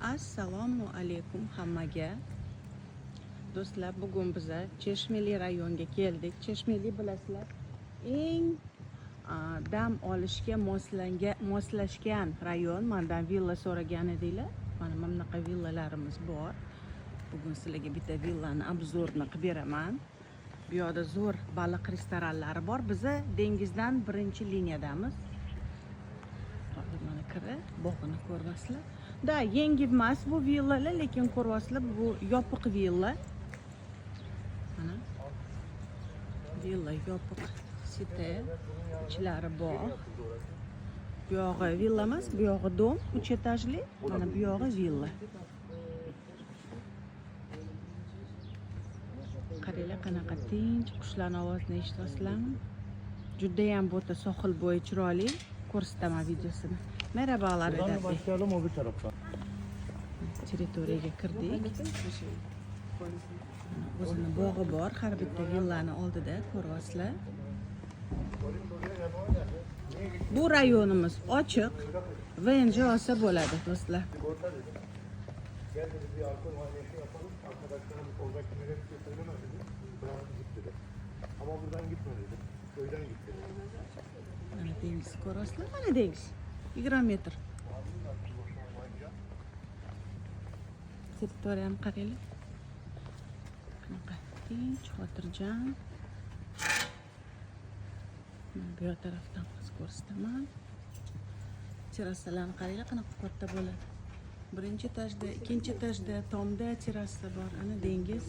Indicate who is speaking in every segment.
Speaker 1: Assalomu alaykum hammaga. Do'stlar, bugun biz Cheshmeli rayonga keldik. Cheshmeli bilasizlar, eng dam olishga moslashgan rayon. Mendan villa so'ragan edinglar. Mana bunaqa villalarimiz bor. Bugun sizlarga bitta villani obzorini qilib beraman. Bu yerda zo'r baliq restoranlari bor. Biz dengizdan birinchi liniyadamiz. Mana kira, bog'ini ko'rasizlar. Da, yangi emas bu villalar, lekin ko'ryapsizlar, bu yopiq villa. Mana villa yopiq, site, ichlari bog'. Bu yog'i villa emas, bu yog'i dom, 3 etajli. Mana bu yog'i villa. Qaranglar, qanaqa tinch, qushlarning ovozini eshityapsizlarmi? Juda ham bo'ta sohil bo'yi chiroyli. Ko'rsataman videosini. Merhabalar
Speaker 2: Buradan başlayalım o bir taraftan.
Speaker 1: Teritoriyaga kirdik. O'zini bog'i bor, har bitta villani oldida ko'ryapsizlar. Bu rayonimiz ochiq, VNJ olsa bo'ladi, do'stlar.
Speaker 2: Ama buradan gitmedi. Köyden gitti.
Speaker 1: Mana dengiz ko'ryapsizlar, mana dengiz. 20 metr. Teritoriyani qaranglar. Qanaqa tinch, xotirjam. Bu yoq tarafdan ko'rsataman. Terrasalarni qaranglar, qanaqa katta bo'ladi. Birinchi etajda, ikkinchi etajda tomda terrasa bor. Ana dengiz.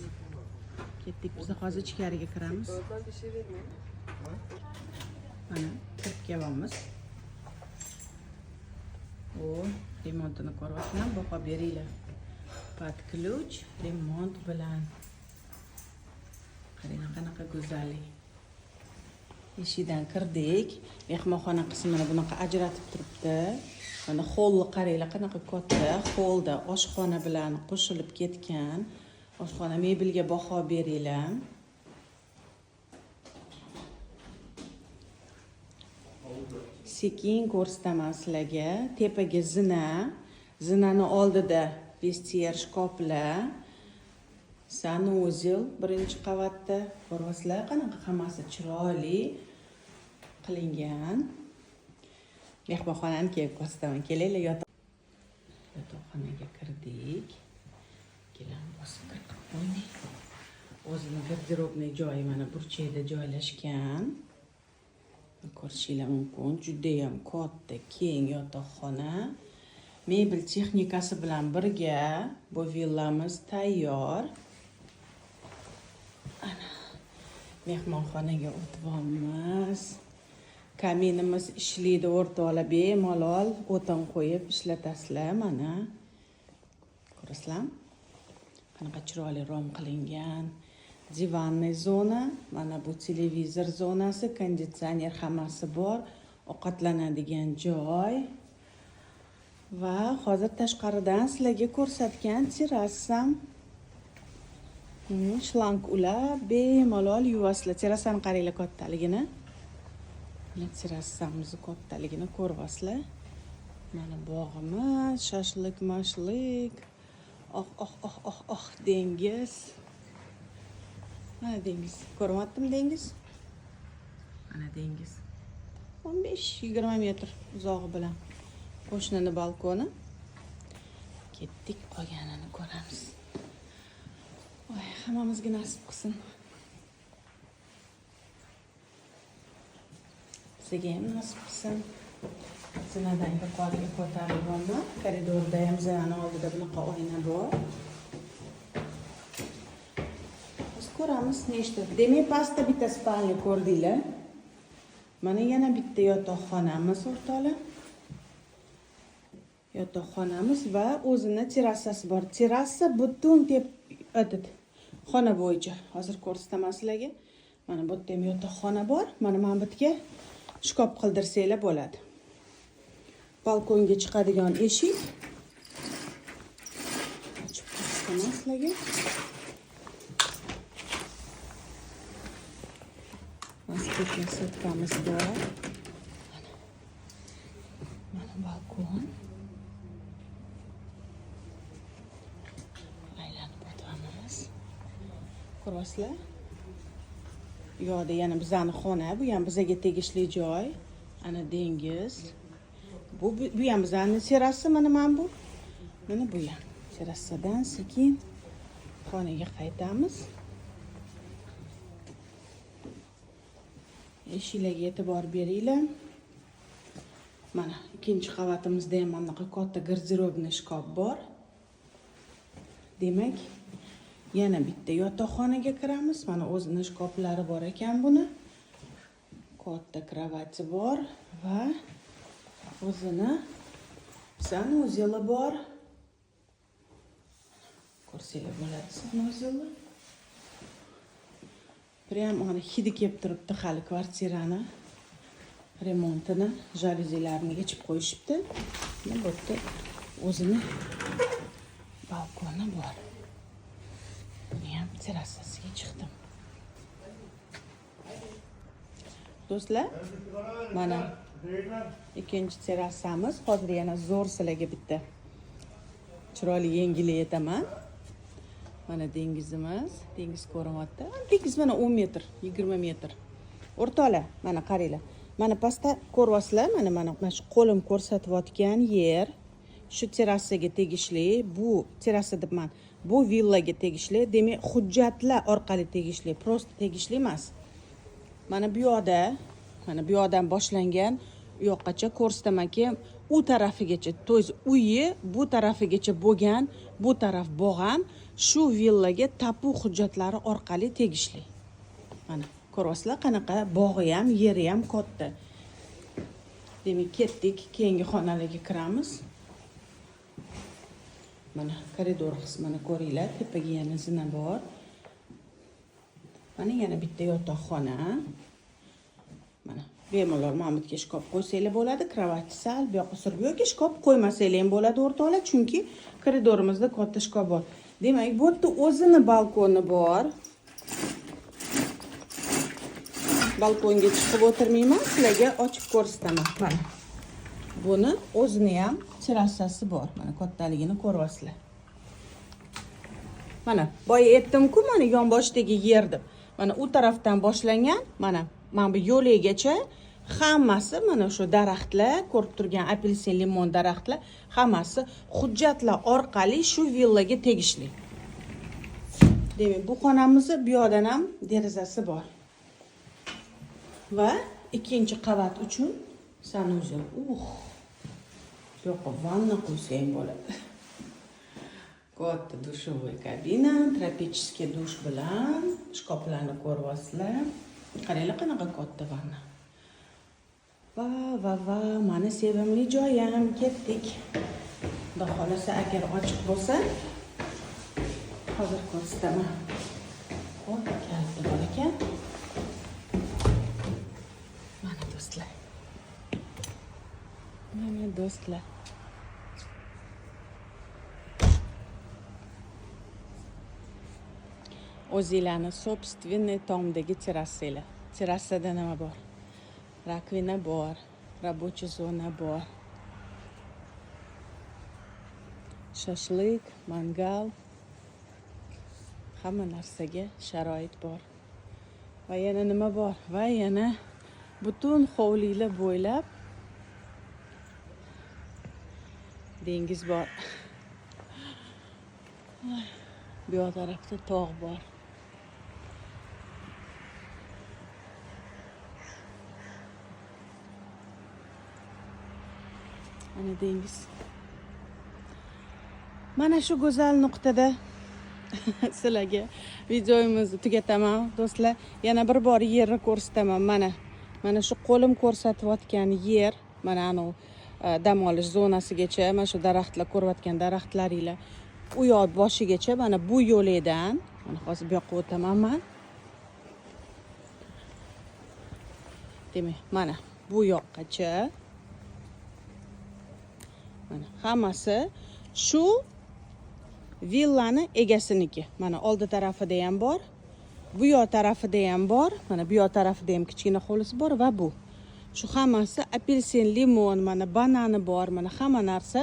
Speaker 1: Ketdik, biz hozir ichkariga kiramiz. Mana kirib kelyapmiz. O, remontini ko'ryapsizlar, baho beringlar. Под ключ remont bilan. Qaranglar, qanaqa go'zallik. Eshikdan kirdik. Mehmonxona qismini bunaqa ajratib turibdi. Mana holni qaranglar, qanaqa katta. Holda oshxona bilan qo'shilib ketgan. Oshxona mebelga baho beringlar. Sekin ko'rsataman sizlarga. Tepaga zina, zinani oldida vestiyer shkoflar, sanuzel birinchi qavatda. Ko'ryapsizlar, qanaqa hammasi chiroyli qilingan. Mehmonxonani kelib ko'rsataman. Kelinglar, yotoqxonaga kirdik. Keling, bosib kirib qo'ydik. O'zini garderobniy joyi mana burchakda joylashgan. Ko'rishingiz mumkin. Juda ham katta, keng yotoqxona. Mebel texnikasi bilan birga bu villamiz tayyor. Ana mehmonxonaga o'tibamiz. Kaminimiz ishlaydi, o'rtoqlar, bemalol o'tin qo'yib ishlatasizlar. Mana ko'rasizlarmi? Qanaqa chiroyli rom qilingan. Divanniy zona, mana bu televizor zonasi, konditsioner hammasi bor, ovqatlanadigan joy. Va hozir tashqaridan sizlarga ko'rsatgan terrasam. Shlank ulab bemalol yuvasizlar. Terrasani qaranglar kattaligini. Mana terrasamizni kattaligini ko'ryapsizlar. Mana bog'imiz, shashlik. Oh, dengiz. Mana dengiz. Ko'ryaptimi dengiz? Mana dengiz. 15-20 metr uzog'i bilan. Qo'shnini balkoni. Ketdik, qolganini ko'ramiz. Voy, hammamizga nasib qilsin. Sizga ham nasib qilsin. Zinadan yuqoriga ko'tarilganman. Koridorda ham zinani oldida bunaqa oyna bor. Ko'ramiz nechta. Demak, pastda bitta spalni ko'rdinglar. Mana yana bitta yotoqxonamiz o'rtoqlar. Yotoqxonamiz va o'zini terrasasi bor. Terrasa butun xona bo'yicha. Hozir ko'rsataman sizlarga. Mana bu yerda ham yotoqxona bor. Mana bu yerga shkop qildirsanglar bo'ladi. Balkonga chiqadigan eshik. Ochib ko'rsataman sizlarga. Masjidga sirtamiz bor. Mana balkon. Ko'ryapsizlar? Bu yoqda yana bizning xona, bu ham bizga tegishli joy. Ana dengiz. Bu ham bizning terrasa, mana bu. Mana bu ham. Terrasadan sekin xonaga qaytamiz. Eshiklarga e'tibor beringlar. Mana ikkinchi qavatimizda ham mana katta garderobniy shkaf bor. Demak, yana bitta yotoqxonaga kiramiz. Mana o'zining shkaflari bor ekan buni. Katta kravati bor va o'zini sanuzeli bor. Ko'rsanglar bo'ladi sanuzeli. Prям mana hidi kelib turibdi hali kvartirani remontini, jaluzilarini yechib qo'yishibdi. Bu yerda o'zini balkoni bor. Men ham terrasasiga chiqdim. Do'stlar, mana ikkinchi terrasamiz. Hozir yana zo'r sizlarga bitta chiroyli yangilik aytaman. Mana dengizimiz, dengiz ko'rinyapti. Dengiz mana 10 metr, 20 metr. O'rtoqlar, mana qaranglar. Mana pastda ko'ryapsizlar, mana shu qo'lim ko'rsatayotgan yer shu terrasaga tegishli, bu terrasa debman, bu villaga tegishli, demak hujjatlar orqali tegishli, prosta tegishli emas. Mana bu yoqda, mana bu yoqdan boshlangan u yoqqacha ko'rsatamanki, u tarafigacha, to есть uyi bu tarafigacha bo'lgan, bu taraf bog'am shu villaga tapu hujjatlari orqali tegishli. Mana ko'ryapsizlar, qanaqa bog'i ham, yeri ham katta. Demak, ketdik, keyingi xonalarga kiramiz. Mana koridor qismini ko'ringlar, tepaga yana zina bor. Mana yana bitta yotoqxona. Mana bemalol Mahmudga shkaf qo'ysanglar bo'ladi, kravati sal bu yoqqa surib yoki shkaf qo'ymasanglar ham bo'ladi o'rtoqlar, chunki koridorimizda katta shkaf bor. Demak, bu yerda o'zini balkoni bor. Balkonga chiqib o'tirmayman, sizlarga ochib ko'rsataman. Mana buni o'zini ham terrasasi bor. Mana kattaligini ko'ryapsizlar. Mana boya aytdim-ku, mana yonboshdagi yer deb. Mana u tarafdan boshlangan, mana bu yo'ligacha hammasi mana shu daraxtlar, ko'rib turgan apelsin, limon daraxtlar, hammasi hujjatlar orqali shu villaga tegishli. Demak, bu xonamizni bu yoqdan ham derazasi bor. Va ikkinchi qavat uchun sanuzel. Yo'q, vanna qo'ysang bo'ladi. Katta dushovoy kabina, tropический dush bilan shkaflarni ko'ryapsizlar. Qaranglar, qanaqa katta vanna. Va, mana sevimli joyim, ketdik. Xudo xolasa agar ochiq bo'lsa, hozir ko'rsataman. Xo'p, kaliti bor ekan. Mana do'stlar. Mana do'stlar. O'zinglarni собственный tomdagi terrasanglar. Terrasada nima bor? Rakvina bor, рабочая zona bor. Shashlik, mangal, hamma narsaga sharoit bor. Va yana nima bor? Va yana butun hovlilar bo'ylab dengiz bor. Bu yoq tarafda tog' bor. Mana dengiz. Mana shu go'zal nuqtada sizlarga videomizni tugataman, do'stlar. Yana bir bor yerni ko'rsataman. Mana shu qo'lim ko'rsatayotgan yer, mana anu dam olish zonasigacha, mana shu daraxtlar ko'rayotgan daraxtlaringlar u yoq boshigacha, mana bu yo'ldan, mana hozir bu yoqqa o'taman. Demak, mana bu yoqqacha. Mana hammasi shu villani egasiniki. Mana oldi tarafida ham bor, bu yoq tarafida ham bor, mana bu yoq tarafida ham kichkina hovlisi bor va bu. Shu hammasi apelsin, limon, mana banani bor, mana hamma narsa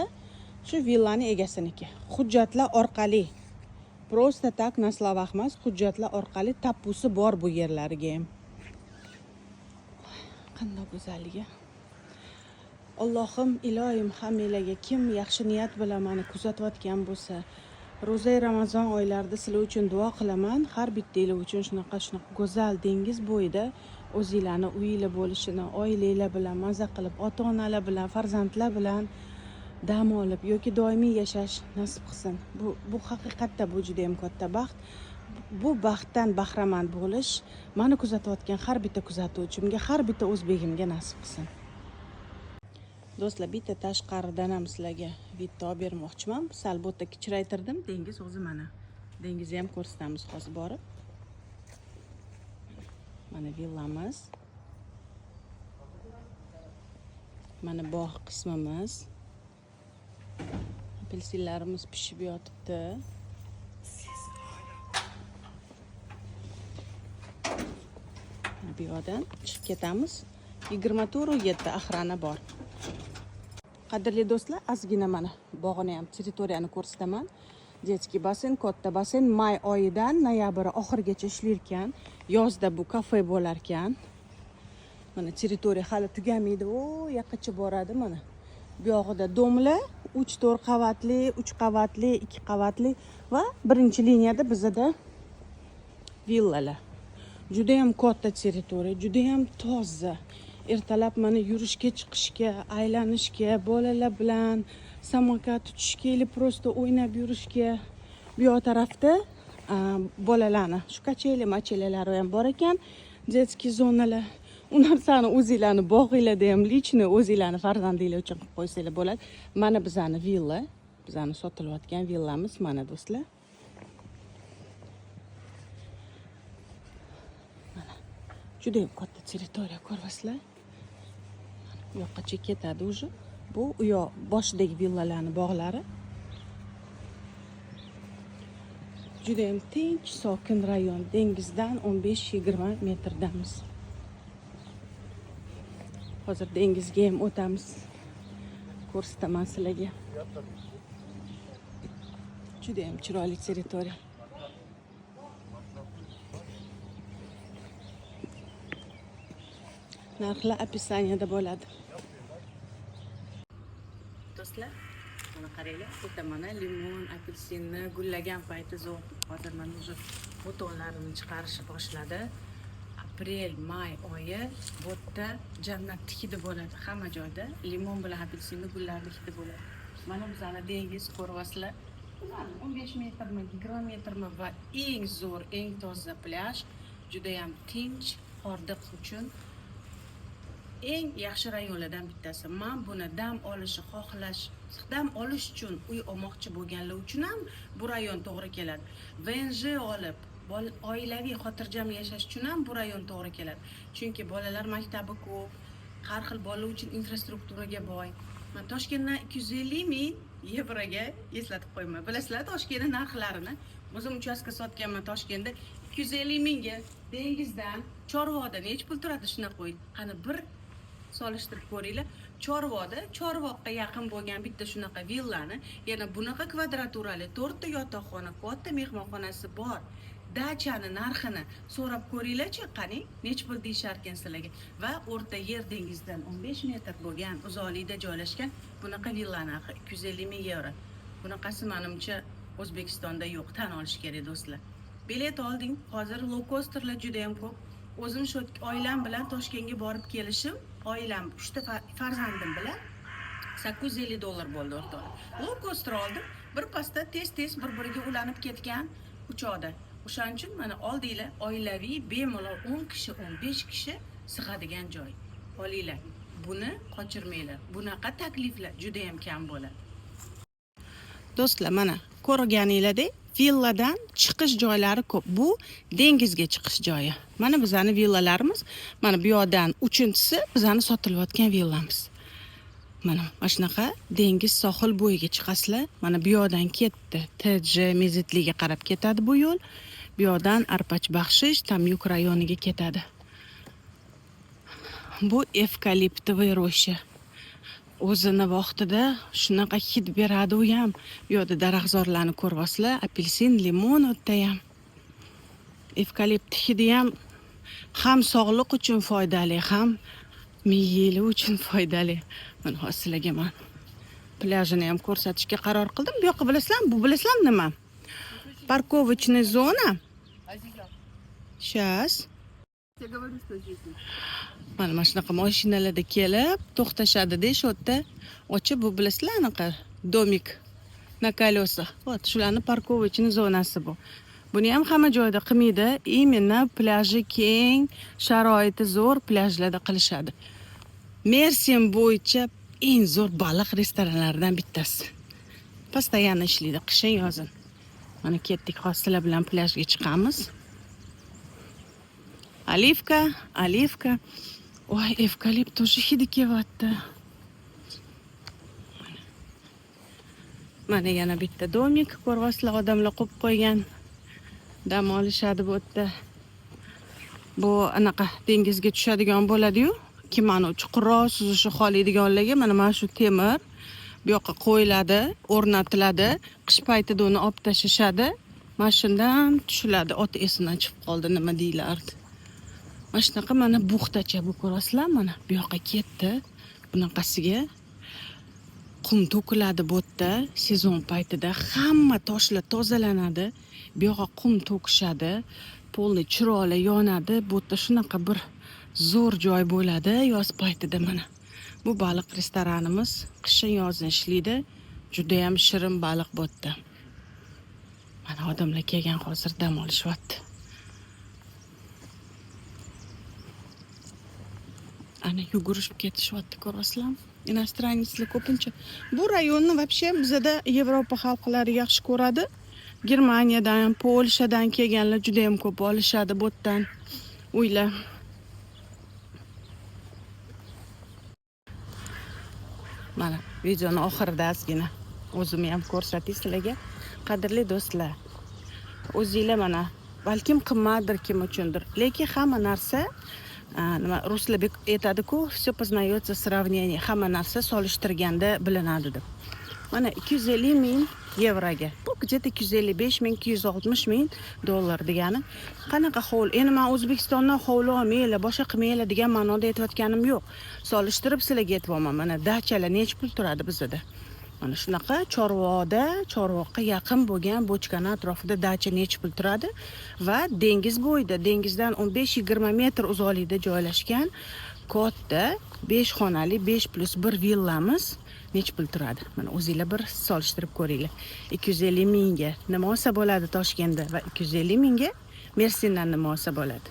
Speaker 1: shu villani egasiniki. Hujjatlar orqali Просто tak na slovах emas, hujjatlar orqali tapusi bor bu yerlariga ham. Qanday go'zalligi. Allohim, ilohim hammalarga kim yaxshi niyat bilan meni kuzatayotgan bo'lsa, ro'za Ramazon oylarida sizlar uchun duo qilaman. Har bittanglar uchun shunaqa go'zal dengiz bo'yida o'zinglarni uyinglar bo'lishini, oilanglar bilan maza qilib, ota-onalar bilan, farzandlar bilan dam olib yoki doimiy yashash nasib qilsin. Bu haqiqatda bu juda ham katta baxt. Bu baxtdan bahramand bo'lish meni kuzatayotgan har bitta kuzatuvchimga, har bitta o'zbegimga nasib qilsin. Do'stlar, bitta tashqaridan ham sizlarga video bermoqchiman. Sal bo'ta kichraytirdim. Dengiz o'zi mana. Dengizni ham ko'rsatamiz hozir borib. Mana villamiz. Mana bog' qismimiz. Apelsinlarimiz pishib yotibdi. Bu yerdan chiqib ketamiz. 24:07 axrana bor. Qadrli do'stlar, ozgina mana bog'ini ham, territoriyani ko'rsataman. Детский basen, katta basen may oyidan noyabr oxirigacha ishlar ekan. Yozda bu kafe bo'lar ekan. Mana territoriya hali tugamaydi. O, yaqincha boradi mana. Bu yog'ida domla 3-4 qavatli, 3 qavatli, 2 qavatli va birinchi liniyada bizada villalar. Juda ham katta territoriya, juda ham toza. Ertalab mana yurishga, chiqishga, aylanishga, bolalar bilan samokat tutishga, ili prosto o'ynab yurishga. Bu yoq tarafda bolalarni shu kacheli machelalari ham bor ekan, детский zonalar. U narsani o'zinglarni bog'inglarda ham lichni o'zinglarni farzandinglar uchun qilib qo'ysanglar bo'ladi. Mana bizani villa, bizani sotilayotgan villamiz mana do'stlar. Mana juda ham katta territoriya ko'rasizlar. Bu yoqqacha ketadi уже. Bu u yoq boshidagi villalarning bog'lari. Juda ham tinch, sokin rayon. Dengizdan 15-20 metrdamiz. Hozir dengizga ham o'tamiz. Ko'rsataman sizlarga. Juda ham chiroyli territoriya. Narxlar описаниеda bo'ladi. Do'stlar, mana qaranglar, o'ta mana limon, apelsinni gullagan payti zo'r. Hozir mana o'sha butonlarini chiqarishni boshladi. Aprel, may oyi bu yerda jannatdek hidi bo'ladi hamma joyda. Limon bilan apelsinni gullarning hidi bo'ladi. Mana bizani dengiz ko'ryapsizlar. 15 metrmi, 20 metrmi va eng zo'r, eng toza plyaj, juda ham tinch, hordiq uchun eng yaxshi rayonlardan bittasi. Men buni dam olish uchun uy olmoqchi bo'lganlar uchun ham bu rayon to'g'ri keladi. VNJ olib, oilaviy xotirjam yashash uchun ham bu rayon to'g'ri keladi. Chunki bolalar maktabi ko'p, har xil bola uchun infrastrukturaga boy. Men Toshkentdan 250 ming yevroga eslatib qo'yaman. Bilasizlar, Toshkentning narxlarini o'zim uchastka sotganman Toshkentda 250 mingga. Dengizdan Chorvoqda necha pul turadi shuna qo'ying. Qani bir solishtirib ko'ringlar. Chorvoqqa yaqin bo'lgan bitta shunaqa villani, yana bunaqa kvadraturali 4 ta yotoqxona, katta mehmonxonasi bor dachani narxini so'rab ko'ringlar-chi, qani necha pul deyishar ekan sizlarga. Va o'rta yer dengizdan 15 metr bo'lgan uzoqlikda joylashgan bunaqa villa narxi 250 ming yevro. Bunaqasi menimcha O'zbekistonda yo'q, tan olish kerak do'stlar. Bilet olding, hozir low coasterlar juda ham ko'p. O'zim shu oilam bilan Toshkentga borib kelishim, oilam 3 ta farzandim bilan $850 bo'ldi o'rtoqlar. Low coaster oldim, bir pasda tez-tez bir-biriga ulanib ketgan uchoqda. O'shaning uchun mana oldinglar, oilaviy bemalol 10 kishi, 15 kishi sig'adigan joy. Olinglar. Buni qochirmanglar. Bunaqa takliflar juda ham kam bo'ladi. Do'stlar, mana ko'rganinglardek, villadan chiqish joylari ko'p. Bu dengizga chiqish joyi. Mana bizani villalarimiz, mana bu yoqdan 3-chisi bizani sotilayotgan villamiz. Mana shunaqa dengiz sohil bo'yiga chiqasizlar. Mana bu yoqdan ketdi. TJ Mezitliga qarab ketadi bu yo'l. Bu yoqdan Arpachbaxshish, Tamyuk rayoniga ketadi. Bu evkaliptovoy ro'sha. o'zini vaqtida shunaqa hid beradi u ham. Bu yerda daraxtzorlarni ko'ryapsizlar, apelsin, limon o'tdayam. Evkalipt hidi ham sog'liq uchun foydali, ham miya uchun foydali. Mana hozir sizlarga men plyajini ham ko'rsatishga qaror qildim. Bu yoqqa bilasizlarmi? Bu bilasizlarmi nima? Parkovочная zona. Сейчас. Mana shunaqa mashinalarda kelib to'xtashadi-da, shu yerda ochib, bu bilasizlar anaqa domik na колесах. Вот, shularning parkovочный zonasi bu. Buni ham hamma joyda qilmaydi. Именно plyajı keng, sharoiti zo'r plyajlarda qilishadi. Mersin bo'yicha eng zo'r baliq restoranlaridan bittasi. Постоянно ishlaydi, qishin yozin. Mana ketdik, hozir sizlar bilan plyajga chiqamiz. Olivka. Oy, evkalipt тоже hidi kelyapti. Mana yana bitta domik ko'ryapsizlar, odamlar qo'yib qo'ygan. Dam olishadi bu yerda. Bu anaqa dengizga tushadigan bo'ladi-yu. Kimani chuqurroq suzishi xohlaydiganlarga mana shu temir bu yoqqa qo'yiladi, o'rnatiladi. Qish paytida uni olib tashashadi. Mana shundan tushiladi. Ot esidan chiqib qoldi, nima deylardi. Mana shunaqa mana buxtacha bu ko'rasizlar, mana bu yoqqa ketdi. Bunaqasiga qum to'kiladi bu yerda sezon paytida. Hamma toshlar tozalanadi. Bu yoqqa qum to'kishadi. Polni chiroqlar yonadi. Bu yerda shunaqa bir zo'r joy bo'ladi yoz paytida mana. Bu baliq restoranimiz qishin yozin ishlaydi. Juda ham shirin baliq bu yerda. Mana odamlar kelgan, hozir dam olishyapti. Ana yugurishib ketishyapti, ko'rasizlarmi? Inostranislar ko'pincha bu rayonni вообще bizda Yevropa xalqlari yaxshi ko'radi. Germaniyadan, Polshadan kelganlar juda ham ko'p olishadi bu yerdan uylar. Mana videoni oxirida ozgina o'zimni ham ko'rsatay sizlarga. Qadrli do'stlar, o'zinglar mana balkim qimmatdir kim uchundir, lekin hamma narsa nima ruslar aytadi-ku, все познается сравнение. Hamma narsa solishtirganda bilinadi deb. Mana 250 ming yevroga. Bu где-то 255 ming, 260 ming dollar degani. Qanaqa hovli? Endi men O'zbekistondan hovli olmaylar, boshqa qilmaylar degan ma'noda aytayotganim yo'q. Solishtirib sizlarga aytibman. Mana dachalar necha pul turadi bizda? Mana shunaqa chorvoqqa yaqin bo'lgan bochkana atrofida dacha necha pul turadi va dengiz bo'yida, dengizdan 15-20 metr uzoqlikda joylashgan katta 5 xonali 5+1 villamiz necha pul turadi? Mana o'zingizlar bir solishtirib ko'ringlar. 250 mingga nima olsa bo'ladi Toshkentda va 250 mingga Mersindan nima olsa bo'ladi?